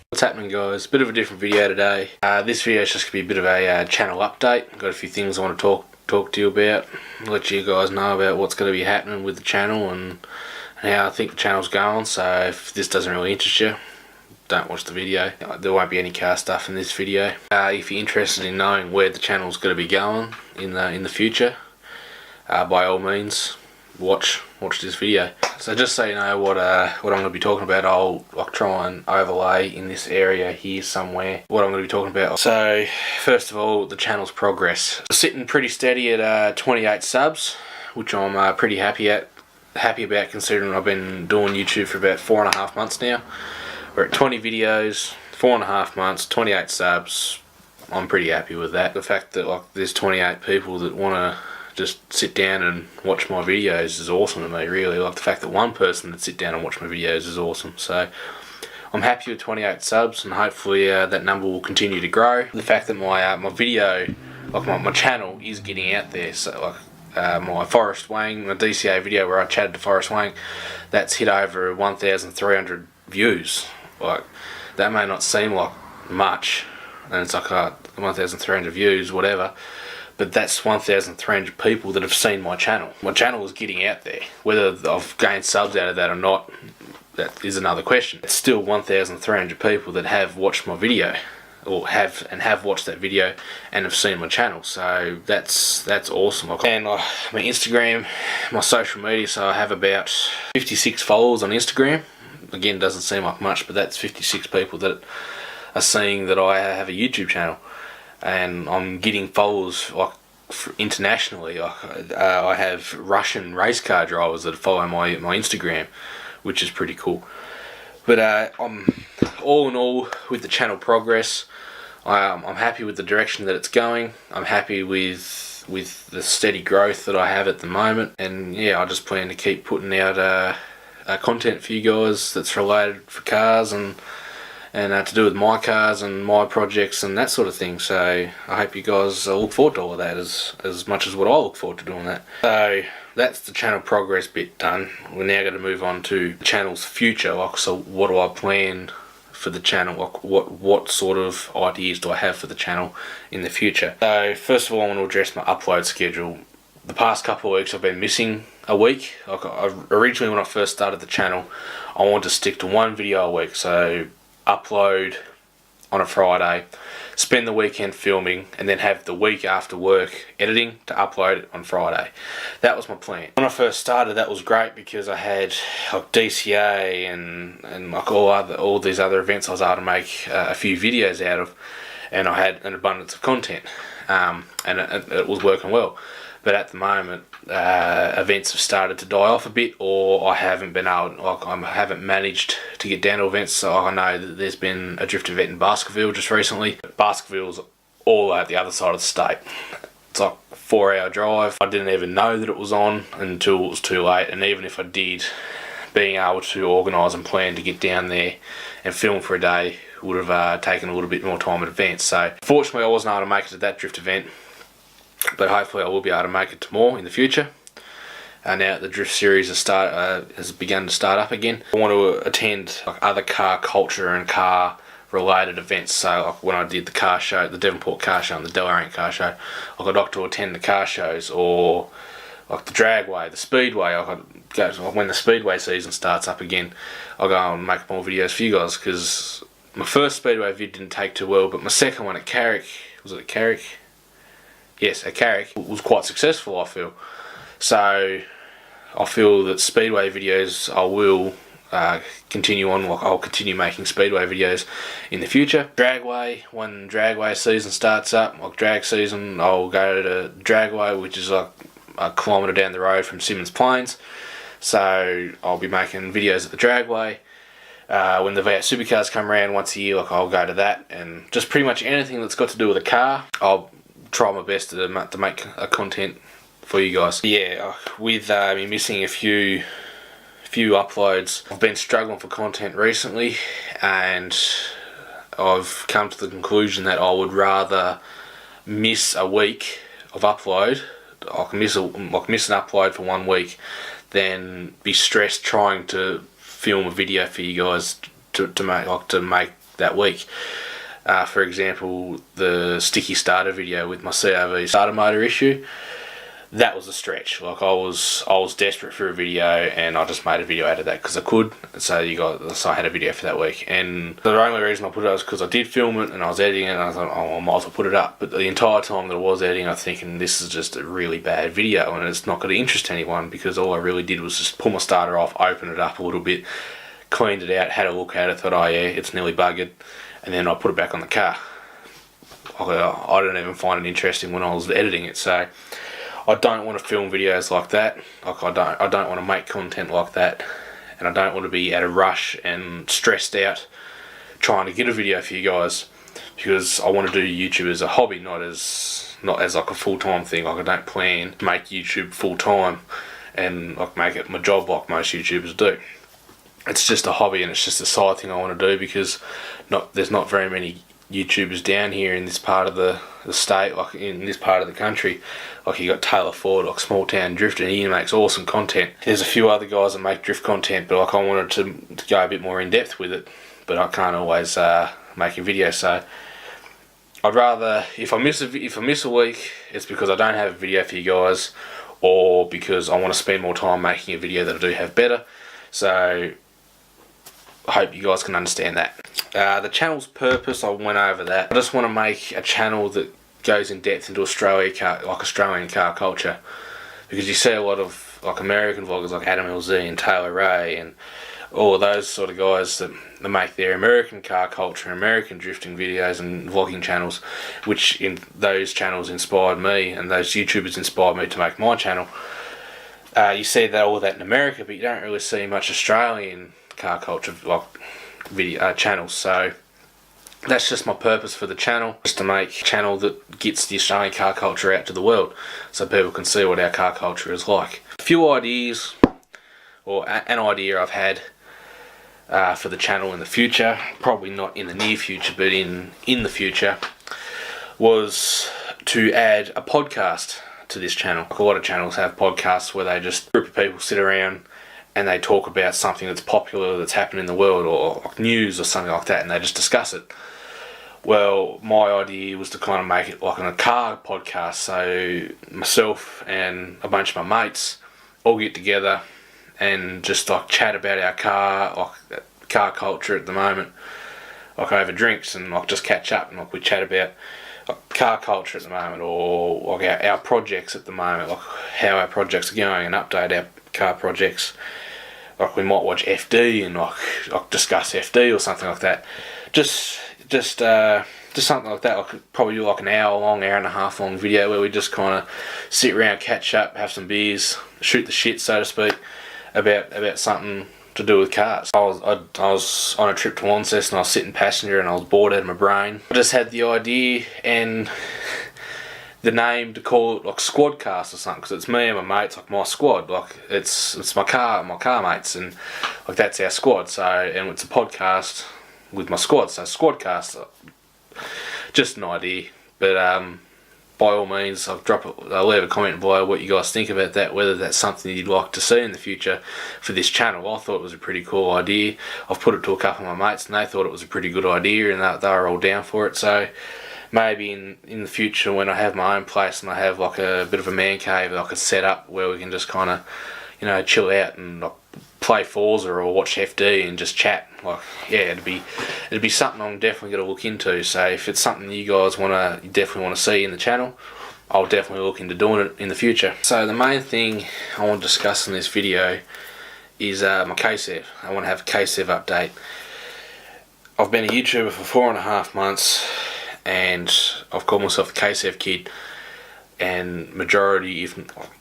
What's happening, guys? Bit of a different video today. This video is just going to be a bit of a channel update. Got a few things I want to talk to you about, let you guys know about what's going to be happening with the channel and how I think the channel's going. So if this doesn't really interest you, don't watch the video. There won't be any car stuff in this video. If you're interested in knowing where the channel's going to be going in the future, by all means watch this video. So just so you know what I'm going to be talking about, I'll try and overlay in this area here somewhere what I'm going to be talking about. So first of all, the channel's progress. Sitting pretty steady at 28 subs, which I'm pretty happy about, considering I've been doing YouTube for about 4.5 months now. We're at 20 videos, 4.5 months, 28 subs. I'm pretty happy with that. The fact that there's 28 people that want to just sit down and watch my videos is awesome to me, really. The fact that one person would sit down and watch my videos is awesome. So I'm happy with 28 subs, and hopefully that number will continue to grow. The fact that my video, my channel is getting out there. So my Forrest Wang, my DCA video where I chatted to Forrest Wang, that's hit over 1,300 views. That may not seem like much, and it's 1,300 views, whatever. But that's 1,300 people that have seen my channel. My channel is getting out there. Whether I've gained subs out of that or not, that is another question. It's still 1,300 people that have watched my video, or have watched that video and have seen my channel. So that's awesome. And my Instagram, my social media, so I have about 56 followers on Instagram. Again, doesn't seem like much, but that's 56 people that are seeing that I have a YouTube channel. And I'm getting followers internationally. I have Russian race car drivers that follow my Instagram, which is pretty cool. But I'm all in all with the channel progress. I'm happy with the direction that it's going. I'm happy with the steady growth that I have at the moment. And yeah, I just plan to keep putting out content for you guys that's related for cars and to do with my cars and my projects and that sort of thing. So I hope you guys look forward to all of that as much as what I look forward to doing that. So that's the channel progress bit done. We're now going to move on to the channel's future. So what do I plan for the channel? What sort of ideas do I have for the channel in the future? So first of all, I want to address my upload schedule. The past couple of weeks I've been missing a week. Originally when I first started the channel, I wanted to stick to one video a week. So upload on a Friday, spend the weekend filming, and then have the week after work editing to upload it on Friday. That was my plan. When I first started, that was great because I had DCA and all these other events I was able to make a few videos out of, and I had an abundance of content, and it was working well. But at the moment, events have started to die off a bit, or I haven't managed to get down to events. So I know that there's been a drift event in Baskerville just recently. Baskerville's all at the other side of the state. It's like a 4-hour drive. I didn't even know that it was on until it was too late. And even if I did, being able to organise and plan to get down there and film for a day would have taken a little bit more time in advance. So fortunately, I wasn't able to make it to that drift event. But hopefully I will be able to make it to more in the future. Now that the drift series has begun to start up again, I want to attend other car culture and car related events. So when I did the car show, the Devonport car show and the RANT car show, I got to attend the car shows, or the dragway, the speedway. When the speedway season starts up again, I'll go and make more videos for you guys, because my first speedway vid didn't take too well, but my second one at Carrick, was it at Carrick? Yes, at Carrick, was quite successful, I feel. So I feel that speedway videos I will continue on. I'll continue making speedway videos in the future. Dragway, when dragway season starts up, drag season, I'll go to Dragway, which is a kilometre down the road from Symmons Plains. So I'll be making videos at the Dragway. When the V8 supercars come around once a year, I'll go to that, and just pretty much anything that's got to do with a car, I'll try my best to make a content for you guys. Yeah, with me missing a few uploads, I've been struggling for content recently, and I've come to the conclusion that I would rather miss a week of upload. I can miss an upload for 1 week than be stressed trying to film a video for you guys to make that week. For example, the sticky starter video with my CRV starter motor issue, that was a stretch. Like I was desperate for a video, and I just made a video out of that because I could. So I had a video for that week, and the only reason I put it up was because I did film it and I was editing it, and I thought, oh, I might as well put it up. But the entire time that I was editing, I was thinking this is just a really bad video, and it's not going to interest anyone, because all I really did was just pull my starter off, open it up a little bit, cleaned it out, had a look at it, thought, oh yeah, it's nearly buggered, and then I put it back on the car. I didn't even find it interesting when I was editing it. So I don't want to film videos like that. Like I don't want to make content like that, and I don't want to be at a rush and stressed out trying to get a video for you guys, because I want to do YouTube as a hobby, not as like a full-time thing. Like I don't plan to make YouTube full-time and like make it my job like most YouTubers do. It's just a hobby, and it's just a side thing I want to do, because there's not very many YouTubers down here in this part of the state, like in this part of the country. Like you got Taylor Ford, like Small Town Drift, and he makes awesome content. There's a few other guys that make drift content, but like I wanted to go a bit more in depth with it, but I can't always make a video. So I'd rather, if I miss a week, it's because I don't have a video for you guys, or because I want to spend more time making a video that I do have better. So I hope you guys can understand that. The channel's purpose, I went over that. I just want to make a channel that goes in depth into Australian car culture, because you see a lot of like American vloggers like Adam LZ and Taylor Ray and all of those sort of guys that make their American car culture, American drifting videos and vlogging channels, which in those channels inspired me, and those YouTubers inspired me to make my channel. You see all that in America, but you don't really see much Australian car culture like video channels. So that's just my purpose for the channel, just to make a channel that gets the Australian car culture out to the world, so people can see what our car culture is like. A few ideas, or an idea I've had for the channel in the future, probably not in the near future, but in the future, was to add a podcast to this channel. Like a lot of channels have podcasts where they just, a group of people sit around and they talk about something that's popular, that's happened in the world, or like news or something like that, and they just discuss it. Well, my idea was to kind of make it like a car podcast, so myself and a bunch of my mates all get together and just like chat about our car culture at the moment, like over drinks, and like just catch up, and like we chat about like car culture at the moment, or like our projects at the moment, like how our projects are going, and update our car projects. Like we might watch FD and like discuss FD or something like that. Just something like that. Like probably like an hour and a half long video where we just kind of sit around, catch up, have some beers, shoot the shit, so to speak, about something to do with cars. I was on a trip to Launceston, and I was sitting passenger, and I was bored out of my brain. I just had the idea and the name to call it like Squadcast or something, because it's me and my mates, like my squad, like it's my car mates, and like that's our squad. So, and it's a podcast with my squad, so Squadcast. Just an idea, but by all means, I'll leave a comment below what you guys think about that, whether that's something you'd like to see in the future for this channel. I thought it was a pretty cool idea. I've put it to a couple of my mates, and they thought it was a pretty good idea, and they were all down for it. So maybe in the future, when I have my own place and I have like a bit of a man cave that I could set up where we can just kind of, chill out and like play Forza or watch FD and just chat. Like, yeah, it'd be something I'm definitely going to look into. So if it's something you guys definitely want to see in the channel, I'll definitely look into doing it in the future. So the main thing I want to discuss in this video is my KSEV. I want to have a KSEV update. I've been a YouTuber for 4.5 months, and I've called myself the KSEV Kid, and majority, if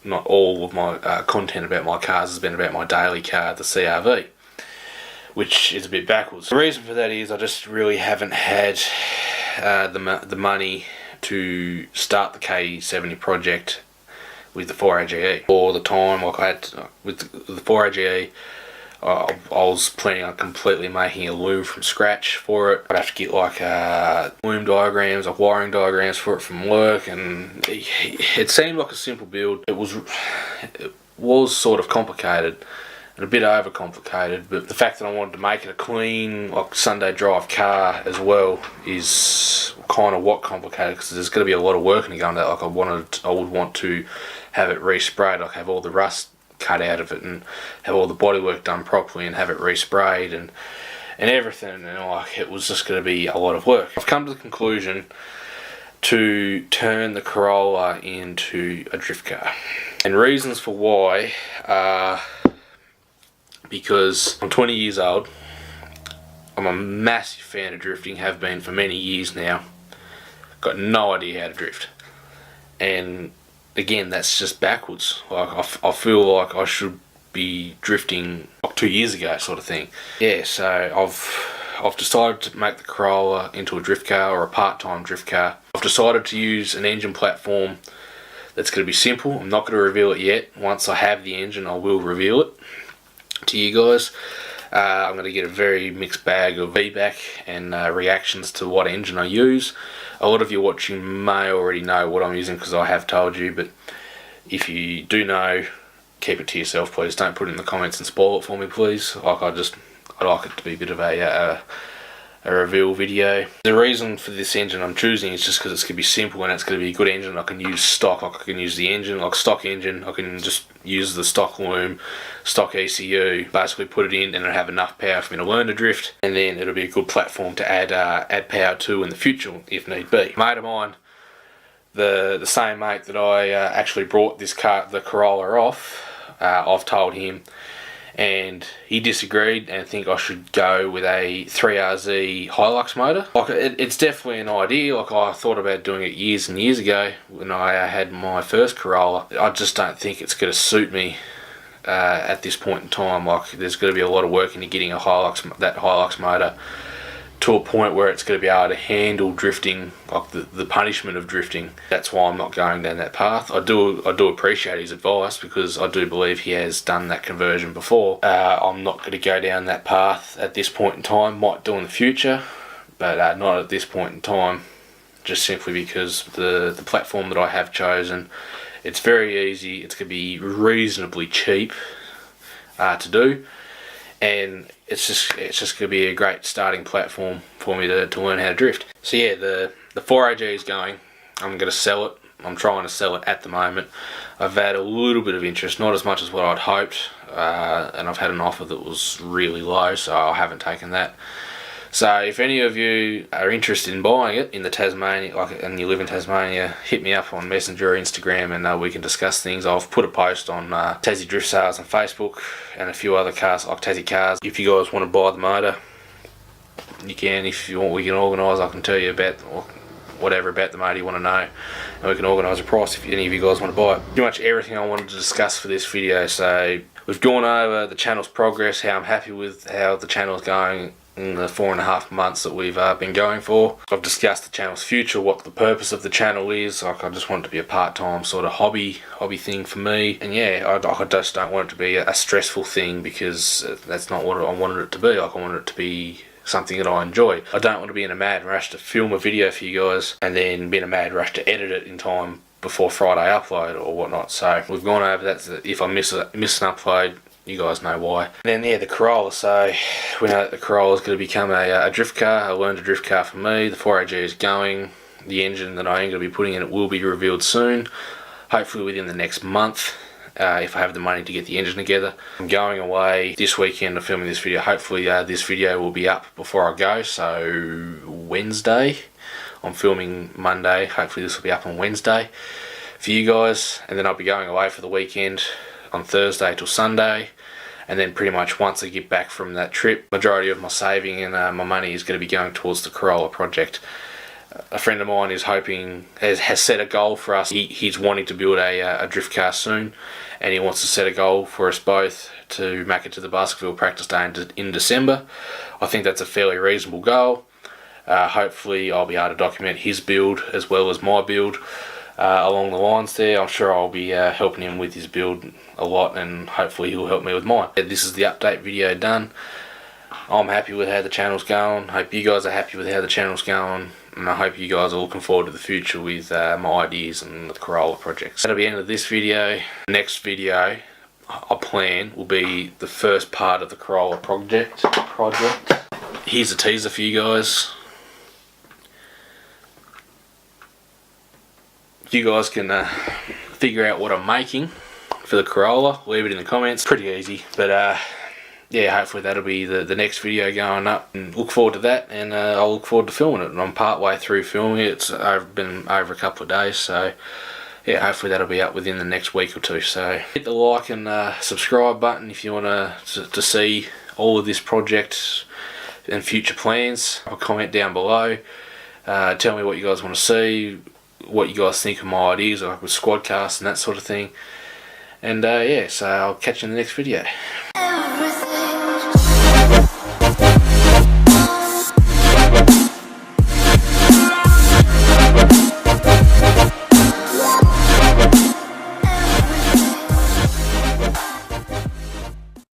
not all, of my content about my cars has been about my daily car, the CRV, which is a bit backwards. The reason for that is I just really haven't had the money to start the K70 project with the 4AGE. All the time, like I had with the 4AGE, I was planning on completely making a loom from scratch for it. I'd have to get like loom diagrams, like wiring diagrams for it from work, and it seemed like a simple build. It was sort of complicated and a bit overcomplicated, but the fact that I wanted to make it a clean, like Sunday drive car as well is kind of what complicated, because there's going to be a lot of work going into that. Like I would want to have it resprayed, like have all the rust cut out of it and have all the bodywork done properly and have it resprayed and everything, and like it was just going to be a lot of work. I've come to the conclusion to turn the Corolla into a drift car, and reasons for why are because I'm 20 years old, I'm a massive fan of drifting, have been for many years now, got no idea how to drift, and again, that's just backwards. Like I feel like I should be drifting like 2 years ago, sort of thing. Yeah, so I've decided to make the Corolla into a drift car, or a part-time drift car. I've decided to use an engine platform that's going to be simple. I'm not going to reveal it yet. Once I have the engine, I will reveal it to you guys. I'm going to get a very mixed bag of feedback and reactions to what engine I use. A lot of you watching may already know what I'm using because I have told you, but if you do know, keep it to yourself, please. Don't put it in the comments and spoil it for me, please. Like I like it to be a bit of a reveal video. The reason for this engine I'm choosing is just because it's going to be simple and it's going to be a good engine. I can use stock, like I can use the engine, like stock engine. I can just use the stock loom, stock ECU, basically put it in, and it'll have enough power for me to learn to drift, and then it'll be a good platform to add power to in the future if need be. A mate of mine, the same mate that I actually brought this car, the Corolla off, I've told him, and he disagreed and think I should go with a 3RZ Hilux motor. Like it's definitely an idea. Like I thought about doing it years and years ago when I had my first Corolla. I just don't think it's going to suit me at this point in time. Like there's going to be a lot of work into getting that Hilux motor to a point where it's going to be able to handle drifting, like the punishment of drifting. That's why I'm not going down that path. I do appreciate his advice, because I do believe he has done that conversion before. I'm not going to go down that path at this point in time. Might do in the future, but not at this point in time, just simply because the platform that I have chosen, it's very easy, it's going to be reasonably cheap to do, and it's just going to be a great starting platform for me to learn how to drift. So yeah, the 4AG is going. I'm going to sell it. I'm trying to sell it at the moment. I've had a little bit of interest, not as much as what I'd hoped, and I've had an offer that was really low, so I haven't taken that. So if any of you are interested in buying it in the Tasmania, and you live in Tasmania, hit me up on Messenger or Instagram, and we can discuss things. I've put a post on Tassie Drift Sales on Facebook and a few other cars, like Tassie Cars. If you guys want to buy the motor, you can. If you want, we can organise. I can tell you about whatever about the motor you want to know, and we can organise a price if any of you guys want to buy it. Pretty much everything I wanted to discuss for this video. So we've gone over the channel's progress, how I'm happy with how the channel's going in the 4.5 months that we've been going for. I've discussed the channel's future, what the purpose of the channel is. Like I just want it to be a part-time sort of hobby thing for me. And yeah, I just don't want it to be a stressful thing, because that's not what I wanted it to be. Like I wanted it to be something that I enjoy. I don't want to be in a mad rush to film a video for you guys and then be in a mad rush to edit it in time before Friday upload or whatnot. So we've gone over that. If I miss an upload, you guys know why. And then yeah, the Corolla. So we know that the Corolla is going to become a drift car. I learned a drift car for me. The 4AG is going. The engine that I am going to be putting in it will be revealed soon, hopefully within the next month, if I have the money to get the engine together. I'm going away this weekend. I'm filming this video. Hopefully this video will be up before I go, so Wednesday. I'm filming Monday. Hopefully this will be up on Wednesday for you guys, and then I'll be going away for the weekend on Thursday till Sunday. And then pretty much once I get back from that trip, majority of my saving and my money is going to be going towards the Corolla project. A friend of mine is hoping, has set a goal for us. He's wanting to build a drift car soon, and he wants to set a goal for us both to make it to the Baskerville practice day in December. I think that's a fairly reasonable goal. Hopefully I'll be able to document his build as well as my build. along the lines there. I'm sure I'll be helping him with his build a lot, and hopefully he'll help me with mine. This is the update video done. I'm happy with how the channel's going. Hope you guys are happy with how the channel's going, and I hope you guys are looking forward to the future with my ideas and the Corolla projects. That'll be the end of this video. Next video I plan will be the first part of the Corolla project. Here's a teaser for you guys. You guys can figure out what I'm making for the Corolla. Leave it in the comments. Pretty easy, but yeah, hopefully that'll be the next video going up, and look forward to that, and I'll look forward to filming it. And I'm part way through filming it. It's been over a couple of days, so yeah, hopefully that'll be up within the next week or two. So hit the like and subscribe button if you want to see all of this project and future plans. I'll comment down below. Tell me what you guys want to see, what you guys think of my ideas, like with Squadcast and that sort of thing. And yeah, so I'll catch you in the next video.